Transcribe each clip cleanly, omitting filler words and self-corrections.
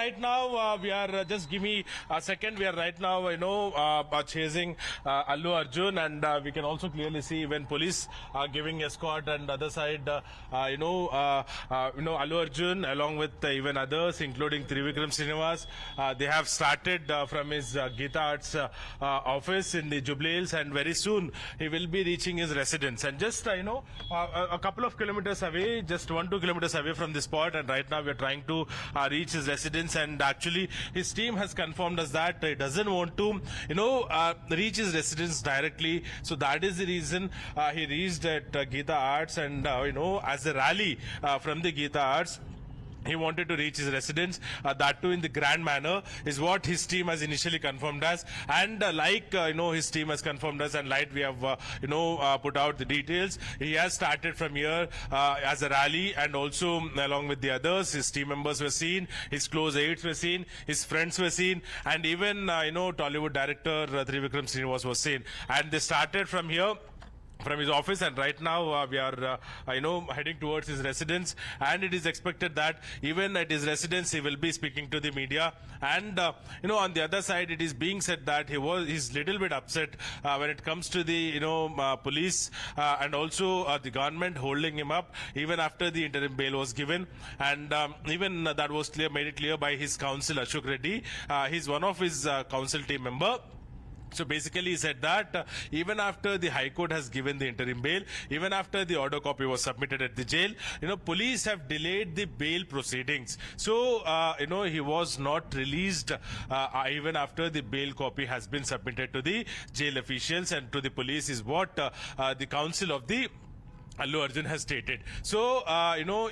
right now we are just give me a second. We are right now, chasing Allu Arjun, and we can also clearly see when police are giving escort, and other side, Allu Arjun along with even others, including Trivikram Srinivas, they have started from his Geeta Arts office in the Jubilee Hills, and very soon he will be reaching his residence. And just a couple of kilometers away, just 1-2 kilometers away from the spot, and right now we are trying to reach his residence. And actually his team has confirmed us that he doesn't want to reach his residence directly, so that is the reason he reached at Geeta Arts, and as a rally from the Geeta Arts, he wanted to reach his residence, that too in the grand manner, is what his team has initially confirmed us. And his team has confirmed us, and we have put out the details. He has started from here as a rally, and also along with the others, his team members were seen, his close aides were seen, his friends were seen, and even Tollywood director Trivikram Srinivas was seen. And they started from here, from his office, and right now we are heading towards his residence. And it is expected that even at his residence he will be speaking to the media. And on the other side, it is being said that he's little bit upset when it comes to the police and also the government holding him up even after the interim bail was given. And even that was made it clear by his counsel Ashok Reddy. He's one of his counsel team member. So basically he said that even after the High Court has given the interim bail, even after the order copy was submitted at the jail, police have delayed the bail proceedings. So, he was not released even after the bail copy has been submitted to the jail officials and to the police, is what the counsel of the Allu Arjun has stated. So,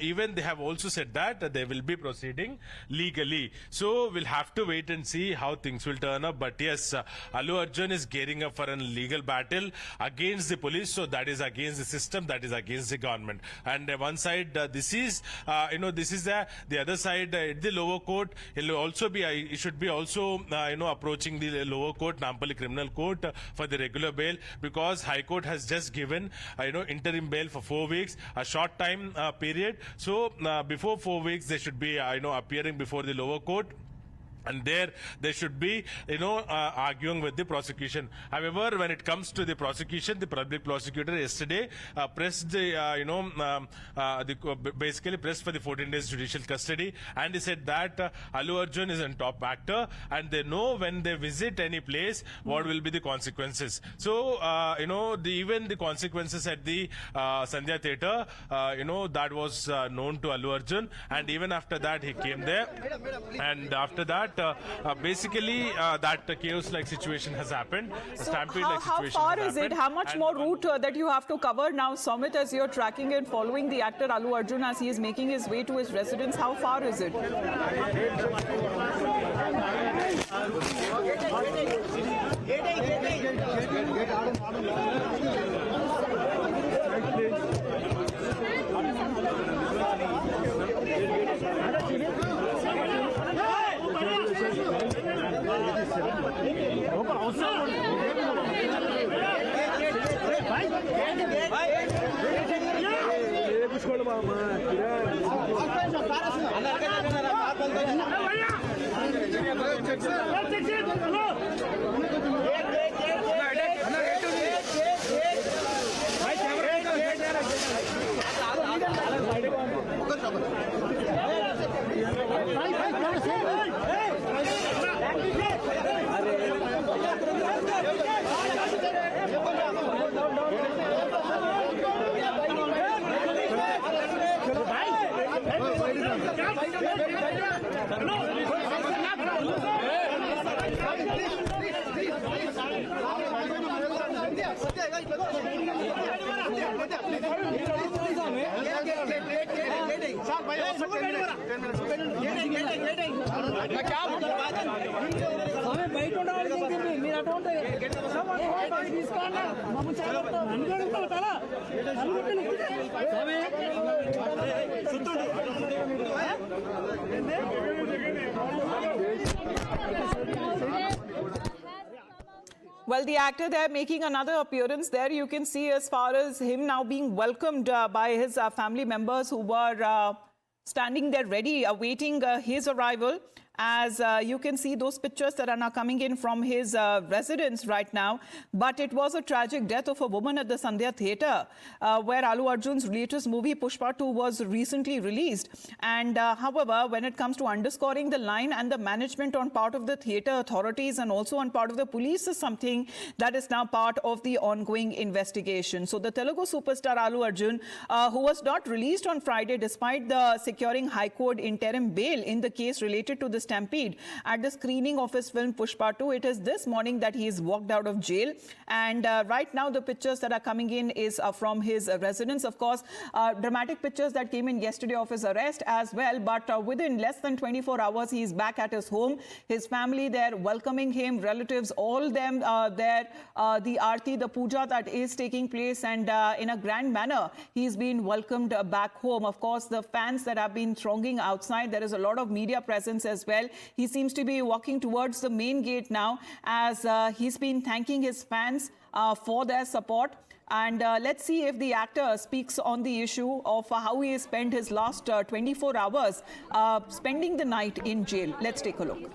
even they have also said that they will be proceeding legally. So, we'll have to wait and see how things will turn up. But yes, Allu Arjun is gearing up for a legal battle against the police. So, that is against the system, that is against the government. And one side, this is the other side, the lower court. He'll also be, he should be also, approaching the lower court, Nampally Criminal Court, for the regular bail, because High Court has just given, interim bail for 4 weeks, a short time period. So before 4 weeks they should be appearing before the lower court, and there they should be arguing with the prosecution. However, when it comes to the prosecution, the public prosecutor yesterday pressed basically pressed for the 14 days judicial custody, and he said that Allu Arjun is a top actor, and they know when they visit any place what will be the consequences. So even the consequences at the Sandhya Theatre, that was known to Allu Arjun, and even after that he came there, and after that basically that chaos-like situation has happened. So how far is it? How much more route that you have to cover now, Somit, as you're tracking and following the actor Allu Arjun as he is making his way to his residence? How far is it? Well, the actor there making another appearance there. You can see as far as him now being welcomed by his family members who were standing there ready, awaiting his arrival. as you can see those pictures that are now coming in from his residence right now. But it was a tragic death of a woman at the Sandhya Theatre, where Allu Arjun's latest movie Pushpa 2 was recently released. And however, when it comes to underscoring the line and the management on part of the theatre authorities and also on part of the police is something that is now part of the ongoing investigation. So the Telugu superstar Allu Arjun, who was not released on Friday despite the securing High Court interim bail in the case related to the stampede at the screening of his film Pushpa 2, it is this morning that he is walked out of jail. And right now the pictures that are coming in is from his residence. Of course, dramatic pictures that came in yesterday of his arrest as well. But within less than 24 hours, he is back at his home. His family there welcoming him, relatives, all them there. The Aarti, the puja that is taking place, and in a grand manner, he's been welcomed back home. Of course, the fans that have been thronging outside, there is a lot of media presence as well. He seems to be walking towards the main gate now as he's been thanking his fans for their support. And let's see if the actor speaks on the issue of how he spent his last 24 hours spending the night in jail. Let's take a look.